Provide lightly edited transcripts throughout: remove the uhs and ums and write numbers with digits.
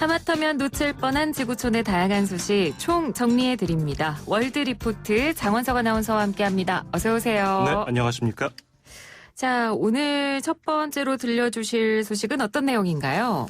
하마터면 놓칠 뻔한 지구촌의 다양한 소식 총 정리해드립니다. 월드리포트 장원석 아나운서와 함께합니다. 어서 오세요. 네, 안녕하십니까? 자, 오늘 첫 번째로 들려주실 소식은 어떤 내용인가요?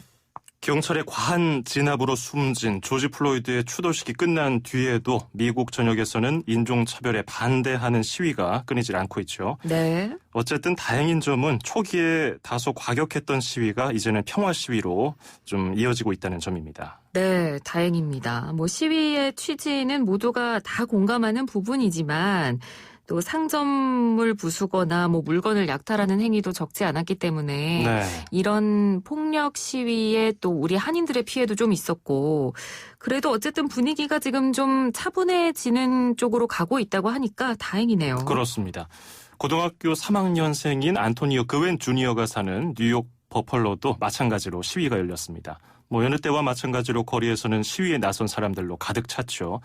경찰의 과한 진압으로 숨진 조지 플로이드의 추도식이 끝난 뒤에도 미국 전역에서는 인종차별에 반대하는 시위가 끊이질 않고 있죠. 네. 어쨌든 다행인 점은 초기에 다소 과격했던 시위가 이제는 평화 시위로 좀 이어지고 있다는 점입니다. 네, 다행입니다. 시위의 취지는 모두가 다 공감하는 부분이지만 또 상점을 부수거나 물건을 약탈하는 행위도 적지 않았기 때문에 네. 이런 폭력 시위에 또 우리 한인들의 피해도 좀 있었고 그래도 어쨌든 분위기가 지금 좀 차분해지는 쪽으로 가고 있다고 하니까 다행이네요. 그렇습니다. 고등학교 3학년생인 안토니오 그웬 주니어가 사는 뉴욕 버펄로도 마찬가지로 시위가 열렸습니다. 여느 때와 마찬가지로 거리에서는 시위에 나선 사람들로 가득 찼죠.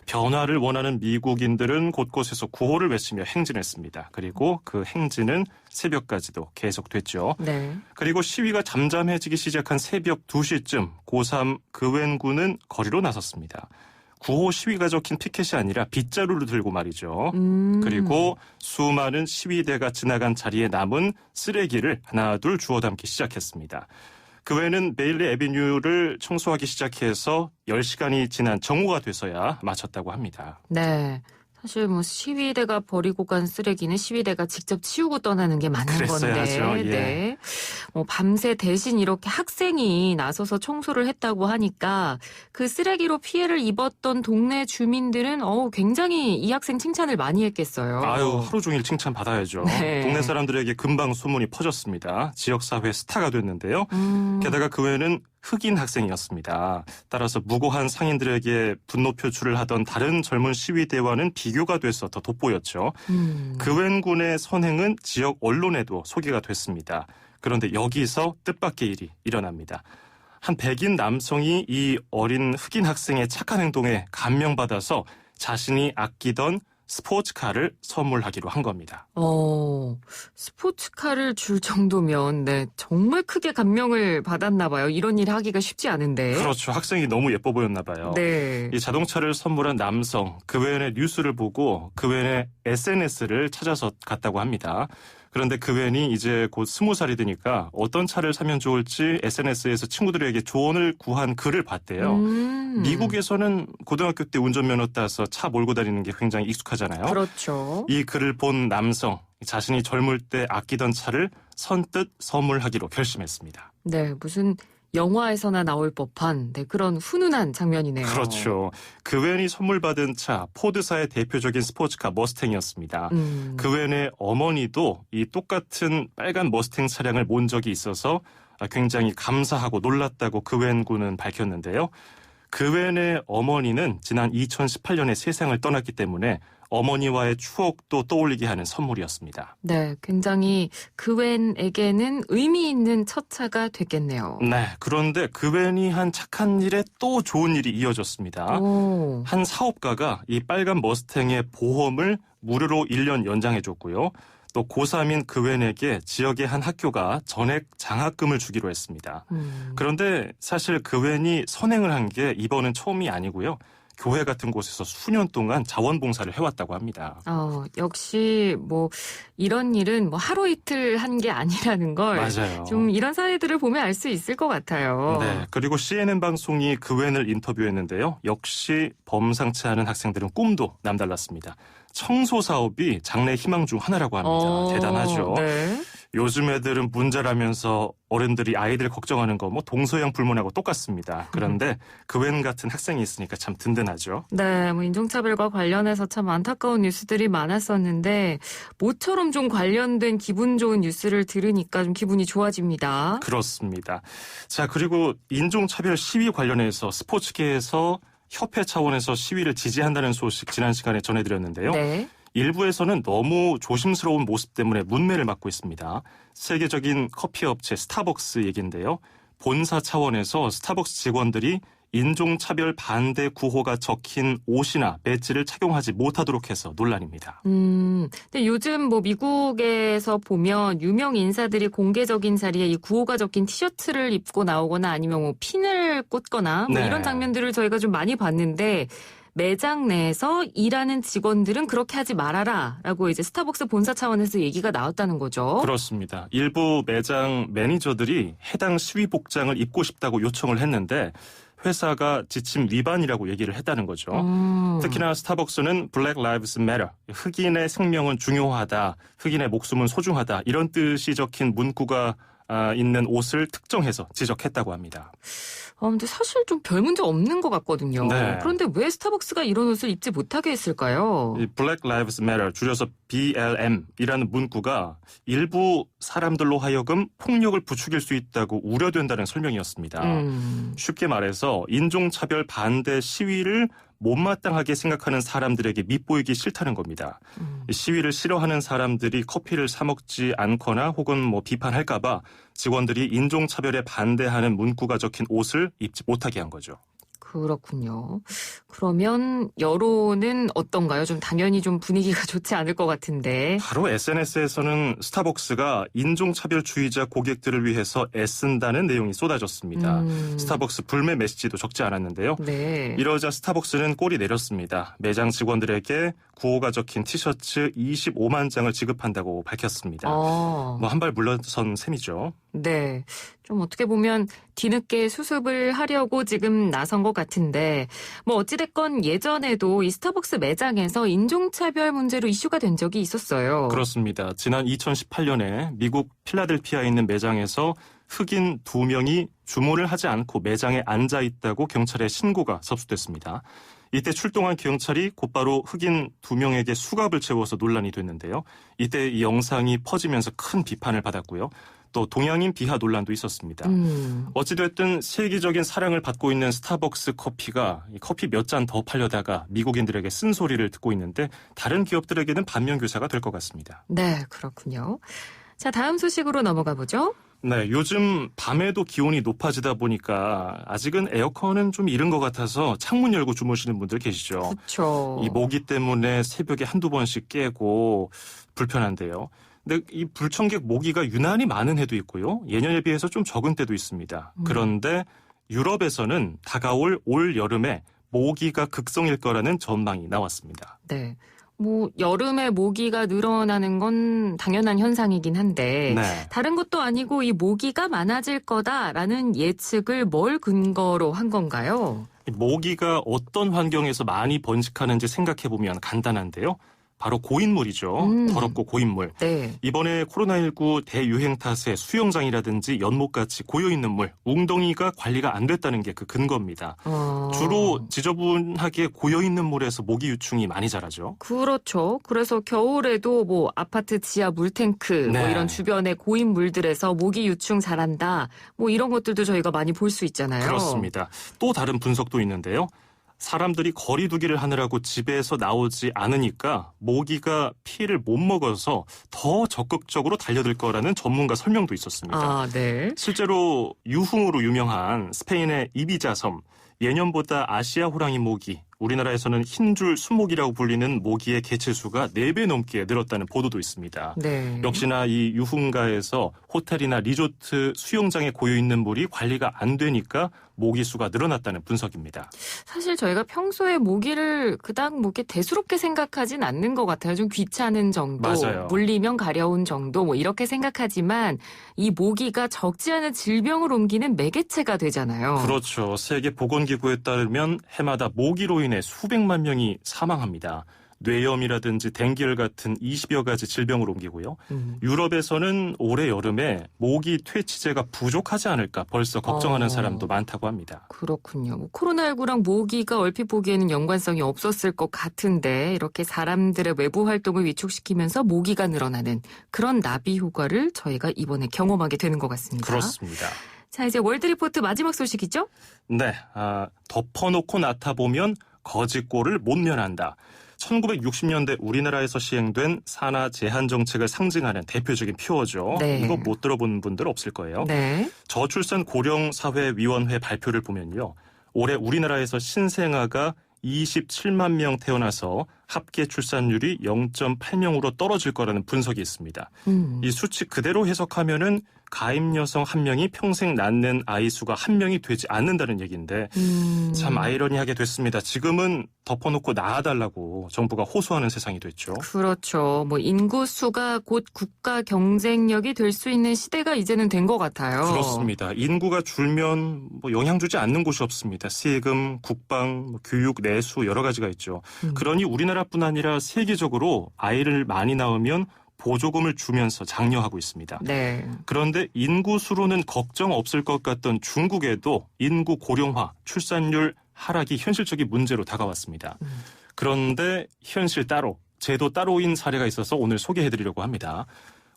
변화를 원하는 미국인들은 곳곳에서 구호를 외치며 행진했습니다. 그리고 그 행진은 새벽까지도 계속됐죠. 네. 그리고 시위가 잠잠해지기 시작한 새벽 2시쯤 고3 그웬군은 거리로 나섰습니다. 구호 시위가 적힌 피켓이 아니라 빗자루를 들고 말이죠. 그리고 수많은 시위대가 지나간 자리에 남은 쓰레기를 하나둘 주워 담기 시작했습니다. 그 외에는 베일리 애비뉴를 청소하기 시작해서 10시간이 지난 정오가 돼서야 마쳤다고 합니다. 네. 사실 시위대가 버리고 간 쓰레기는 시위대가 직접 치우고 떠나는 게 맞는 그랬어야죠. 건데. 예. 네. 밤새 대신 이렇게 학생이 나서서 청소를 했다고 하니까 그 쓰레기로 피해를 입었던 동네 주민들은 굉장히 이 학생 칭찬을 많이 했겠어요. 하루 종일 칭찬 받아야죠. 네. 동네 사람들에게 금방 소문이 퍼졌습니다. 지역사회 스타가 됐는데요. 게다가 그 외에는 흑인 학생이었습니다. 따라서 무고한 상인들에게 분노 표출을 하던 다른 젊은 시위대와는 비교가 돼서 더 돋보였죠. 그웬 군의 선행은 지역 언론에도 소개가 됐습니다. 그런데 여기서 뜻밖의 일이 일어납니다. 한 백인 남성이 이 어린 흑인 학생의 착한 행동에 감명받아서 자신이 아끼던 스포츠카를 선물하기로 한 겁니다. 스포츠카를 줄 정도면 정말 크게 감명을 받았나 봐요. 이런 일 하기가 쉽지 않은데. 그렇죠. 학생이 너무 예뻐 보였나 봐요. 네. 이 자동차를 선물한 남성, 그웬의 뉴스를 보고 그웬의 SNS를 찾아서 갔다고 합니다. 그런데 그웬이 이제 곧 20살이 되니까 어떤 차를 사면 좋을지 SNS에서 친구들에게 조언을 구한 글을 봤대요. 미국에서는 고등학교 때 운전면허 따서 차 몰고 다니는 게 굉장히 익숙하잖아요. 그렇죠. 이 글을 본 남성, 자신이 젊을 때 아끼던 차를 선뜻 선물하기로 결심했습니다. 네, 무슨 영화에서나 나올 법한 그런 훈훈한 장면이네요. 그렇죠. 그웬이 선물 받은 차, 포드사의 대표적인 스포츠카 머스탱이었습니다. 그웬의 어머니도 이 똑같은 빨간 머스탱 차량을 몬 적이 있어서 굉장히 감사하고 놀랐다고 그웬 군은 밝혔는데요. 그웬의 어머니는 지난 2018년에 세상을 떠났기 때문에 어머니와의 추억도 떠올리게 하는 선물이었습니다. 네, 굉장히 그웬에게는 의미 있는 첫 차가 됐겠네요. 네, 그런데 그웬이 한 착한 일에 또 좋은 일이 이어졌습니다. 한 사업가가 이 빨간 머스탱의 보험을 무료로 1년 연장해줬고요. 또 고3인 그웬에게 지역의 한 학교가 전액 장학금을 주기로 했습니다. 그런데 사실 그웬이 선행을 한 게 이번은 처음이 아니고요. 교회 같은 곳에서 수년 동안 자원봉사를 해왔다고 합니다. 역시 이런 일은 하루 이틀 한 게 아니라는 걸 맞아요. 좀 이런 사례들을 보면 알 수 있을 것 같아요. 네, 그리고 CNN 방송이 그웬을 인터뷰했는데요. 역시 범상치 않은 학생들은 꿈도 남달랐습니다. 청소 사업이 장래 희망 중 하나라고 합니다. 대단하죠. 네. 요즘 애들은 문제라면서 어른들이 아이들 걱정하는 거 동서양 불문하고 똑같습니다. 그런데 그웬 같은 학생이 있으니까 참 든든하죠. 네, 인종차별과 관련해서 참 안타까운 뉴스들이 많았었는데 모처럼 좀 관련된 기분 좋은 뉴스를 들으니까 좀 기분이 좋아집니다. 그렇습니다. 자, 그리고 인종차별 시위 관련해서 스포츠계에서 협회 차원에서 시위를 지지한다는 소식 지난 시간에 전해드렸는데요. 네. 일부에서는 너무 조심스러운 모습 때문에 문매를 맞고 있습니다. 세계적인 커피 업체 스타벅스 얘기인데요. 본사 차원에서 스타벅스 직원들이 인종차별 반대 구호가 적힌 옷이나 배지를 착용하지 못하도록 해서 논란입니다. 근데 요즘 뭐 미국에서 보면 유명 인사들이 공개적인 자리에 이 구호가 적힌 티셔츠를 입고 나오거나 아니면 뭐 핀을 꽂거나 뭐 네. 이런 장면들을 저희가 좀 많이 봤는데 매장 내에서 일하는 직원들은 그렇게 하지 말아라라고 이제 스타벅스 본사 차원에서 얘기가 나왔다는 거죠. 그렇습니다. 일부 매장 매니저들이 해당 시위 복장을 입고 싶다고 요청을 했는데 회사가 지침 위반이라고 얘기를 했다는 거죠. 특히나 스타벅스는 Black Lives Matter, 흑인의 생명은 중요하다, 흑인의 목숨은 소중하다 이런 뜻이 적힌 문구가 있는 옷을 특정해서 지적했다고 합니다. 근데 사실 좀 별 문제 없는 것 같거든요. 네. 그런데 왜 스타벅스가 이런 옷을 입지 못하게 했을까요? 이 Black Lives Matter, 줄여서 BLM이라는 문구가 일부 사람들로 하여금 폭력을 부추길 수 있다고 우려된다는 설명이었습니다. 쉽게 말해서 인종차별 반대 시위를 못마땅하게 생각하는 사람들에게 밉보이기 싫다는 겁니다. 시위를 싫어하는 사람들이 커피를 사 먹지 않거나 혹은 뭐 비판할까 봐 직원들이 인종차별에 반대하는 문구가 적힌 옷을 입지 못하게 한 거죠. 그렇군요. 그러면 여론은 어떤가요? 좀 당연히 좀 분위기가 좋지 않을 것 같은데. 바로 SNS에서는 스타벅스가 인종차별주의자 고객들을 위해서 애쓴다는 내용이 쏟아졌습니다. 스타벅스 불매 메시지도 적지 않았는데요. 네. 이러자 스타벅스는 꼴이 내렸습니다. 매장 직원들에게 구호가 적힌 티셔츠 25만 장을 지급한다고 밝혔습니다. 뭐 한 발 물러선 셈이죠. 네. 좀 어떻게 보면 뒤늦게 수습을 하려고 지금 나선 것 같은데 뭐 어찌됐건 예전에도 이 스타벅스 매장에서 인종차별 문제로 이슈가 된 적이 있었어요. 그렇습니다. 지난 2018년에 미국 필라델피아에 있는 매장에서 흑인 2명이 주문을 하지 않고 매장에 앉아 있다고 경찰에 신고가 접수됐습니다. 이때 출동한 경찰이 곧바로 흑인 2명에게 수갑을 채워서 논란이 됐는데요. 이때 이 영상이 퍼지면서 큰 비판을 받았고요. 또 동양인 비하 논란도 있었습니다. 어찌됐든 세계적인 사랑을 받고 있는 스타벅스 커피가 커피 몇 잔 더 팔려다가 미국인들에게 쓴소리를 듣고 있는데 다른 기업들에게는 반면교사가 될 것 같습니다. 네, 그렇군요. 자, 다음 소식으로 넘어가 보죠. 네, 요즘 밤에도 기온이 높아지다 보니까 아직은 에어컨은 좀 이른 것 같아서 창문 열고 주무시는 분들 계시죠. 그렇죠. 이 모기 때문에 새벽에 한두 번씩 깨고 불편한데요. 근데 이 불청객 모기가 유난히 많은 해도 있고요. 예년에 비해서 좀 적은 때도 있습니다. 그런데 유럽에서는 다가올 올 여름에 모기가 극성일 거라는 전망이 나왔습니다. 네. 뭐 여름에 모기가 늘어나는 건 당연한 현상이긴 한데 네. 다른 것도 아니고 이 모기가 많아질 거다라는 예측을 뭘 근거로 한 건가요? 모기가 어떤 환경에서 많이 번식하는지 생각해보면 간단한데요. 바로 고인물이죠. 더럽고 고인물. 네. 이번에 코로나19 대유행 탓에 수영장이라든지 연못같이 고여있는 물, 웅덩이가 관리가 안 됐다는 게 그 근거입니다. 주로 지저분하게 고여있는 물에서 모기 유충이 많이 자라죠. 그렇죠. 그래서 겨울에도 뭐 아파트 지하 물탱크 뭐 네. 이런 주변의 고인 물들에서 모기 유충 잘한다. 뭐 이런 것들도 저희가 많이 볼 수 있잖아요. 그렇습니다. 또 다른 분석도 있는데요. 사람들이 거리 두기를 하느라고 집에서 나오지 않으니까 모기가 피해를 못 먹어서 더 적극적으로 달려들 거라는 전문가 설명도 있었습니다. 아, 네. 실제로 유흥으로 유명한 스페인의 이비자 섬, 예년보다 아시아 호랑이 모기, 우리나라에서는 흰줄 순모기라고 불리는 모기의 개체수가 4배 넘게 늘었다는 보도도 있습니다. 네. 역시나 이 유흥가에서 호텔이나 리조트 수영장에 고여있는 물이 관리가 안 되니까 모기 수가 늘어났다는 분석입니다. 사실 저희가 평소에 모기를 그닥 뭐 이렇게 대수롭게 생각하진 않는 것 같아요. 좀 귀찮은 정도, 맞아요. 물리면 가려운 정도 뭐 이렇게 생각하지만 이 모기가 적지 않은 질병을 옮기는 매개체가 되잖아요. 그렇죠. 세계보건기구에 따르면 해마다 모기로 인해 수백만 명이 사망합니다. 뇌염이라든지 댕기열 같은 20여 가지 질병을 옮기고요. 유럽에서는 올해 여름에 모기 퇴치제가 부족하지 않을까 벌써 걱정하는 사람도 많다고 합니다. 그렇군요. 뭐 코로나19랑 모기가 얼핏 보기에는 연관성이 없었을 것 같은데 이렇게 사람들의 외부 활동을 위축시키면서 모기가 늘어나는 그런 나비 효과를 저희가 이번에 경험하게 되는 것 같습니다. 그렇습니다. 자, 이제 월드리포트 마지막 소식이죠? 네, 덮어놓고 나타보면 거짓골을 못 면한다. 1960년대 우리나라에서 시행된 산하 제한 정책을 상징하는 대표적인 표어죠. 네. 이거 못 들어본 분들 없을 거예요. 네. 저출산 고령사회위원회 발표를 보면요. 올해 우리나라에서 신생아가 27만 명 태어나서 합계 출산율이 0.8명으로 떨어질 거라는 분석이 있습니다. 이 수치 그대로 해석하면은 가임 여성 한 명이 평생 낳는 아이 수가 한 명이 되지 않는다는 얘기인데 참 아이러니하게 됐습니다. 지금은 덮어놓고 낳아달라고 정부가 호소하는 세상이 됐죠. 그렇죠. 뭐 인구 수가 곧 국가 경쟁력이 될 수 있는 시대가 이제는 된 것 같아요. 그렇습니다. 인구가 줄면 뭐 영향 주지 않는 곳이 없습니다. 세금, 국방, 교육, 내수 여러 가지가 있죠. 그러니 우리나라뿐 아니라 세계적으로 아이를 많이 낳으면 보조금을 주면서 장려하고 있습니다. 네. 그런데 인구 수로는 걱정 없을 것 같던 중국에도 인구 고령화, 출산율 하락이 현실적인 문제로 다가왔습니다. 그런데 현실 따로, 제도 따로인 사례가 있어서 오늘 소개해드리려고 합니다.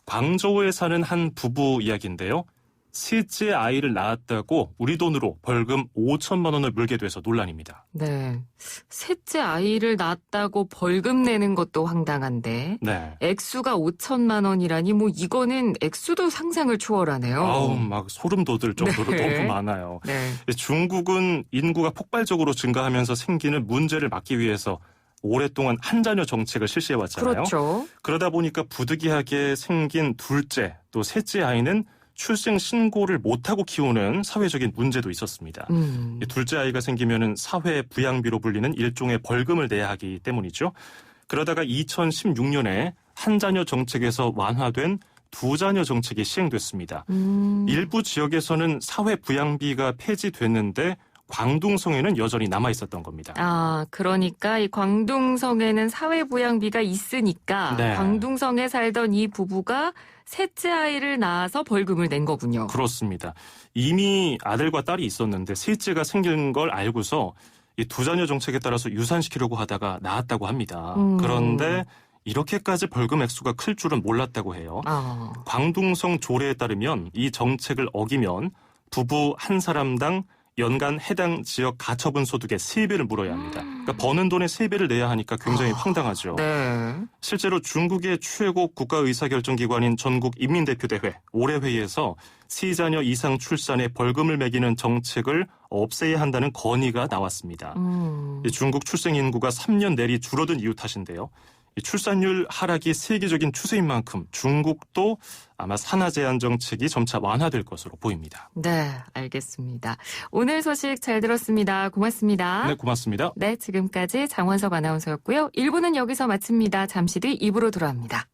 광저우에 사는 한 부부 이야기인데요. 셋째 아이를 낳았다고 우리 돈으로 벌금 5천만 원을 물게 돼서 논란입니다. 네. 셋째 아이를 낳았다고 벌금 내는 것도 황당한데 네. 액수가 5천만 원이라니 뭐 이거는 액수도 상상을 초월하네요. 아우, 막 소름 돋을 정도로 네. 너무 많아요. 네. 중국은 인구가 폭발적으로 증가하면서 생기는 문제를 막기 위해서 오랫동안 한 자녀 정책을 실시해왔잖아요. 그렇죠. 그러다 보니까 부득이하게 생긴 둘째 또 셋째 아이는 출생 신고를 못하고 키우는 사회적인 문제도 있었습니다. 이 둘째 아이가 생기면은 사회 부양비로 불리는 일종의 벌금을 내야 하기 때문이죠. 그러다가 2016년에 한 자녀 정책에서 완화된 두 자녀 정책이 시행됐습니다. 일부 지역에서는 사회 부양비가 폐지됐는데 광둥성에는 여전히 남아 있었던 겁니다. 아, 그러니까 이 광둥성에는 사회부양비가 있으니까 네. 광둥성에 살던 이 부부가 셋째 아이를 낳아서 벌금을 낸 거군요. 그렇습니다. 이미 아들과 딸이 있었는데 셋째가 생긴 걸 알고서 이 두 자녀 정책에 따라서 유산시키려고 하다가 낳았다고 합니다. 그런데 이렇게까지 벌금 액수가 클 줄은 몰랐다고 해요. 아. 광둥성 조례에 따르면 이 정책을 어기면 부부 한 사람당 연간 해당 지역 가처분 소득의 3배를 물어야 합니다. 그러니까 버는 돈의 3배를 내야 하니까 굉장히 황당하죠. 네. 실제로 중국의 최고 국가의사결정기관인 전국인민대표대회 올해 회의에서 3자녀 이상 출산에 벌금을 매기는 정책을 없애야 한다는 건의가 나왔습니다. 중국 출생 인구가 3년 내리 줄어든 이유 탓인데요. 이 출산율 하락이 세계적인 추세인 만큼 중국도 아마 산하 제한 정책이 점차 완화될 것으로 보입니다. 네, 알겠습니다. 오늘 소식 잘 들었습니다. 고맙습니다. 네, 고맙습니다. 네, 지금까지 장원석 아나운서였고요. 1부는 여기서 마칩니다. 잠시 뒤 2부로 돌아옵니다.